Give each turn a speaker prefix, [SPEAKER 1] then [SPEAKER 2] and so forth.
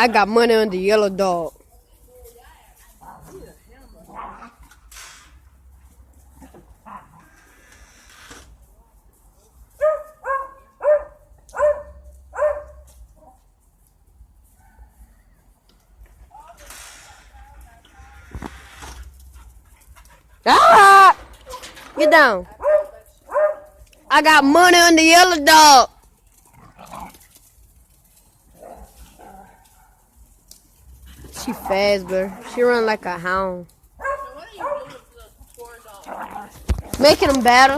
[SPEAKER 1] I got money on the yellow dog. Ah! Get down. I got money on the yellow dog. She fast, bro. She run like a hound. Making them battle.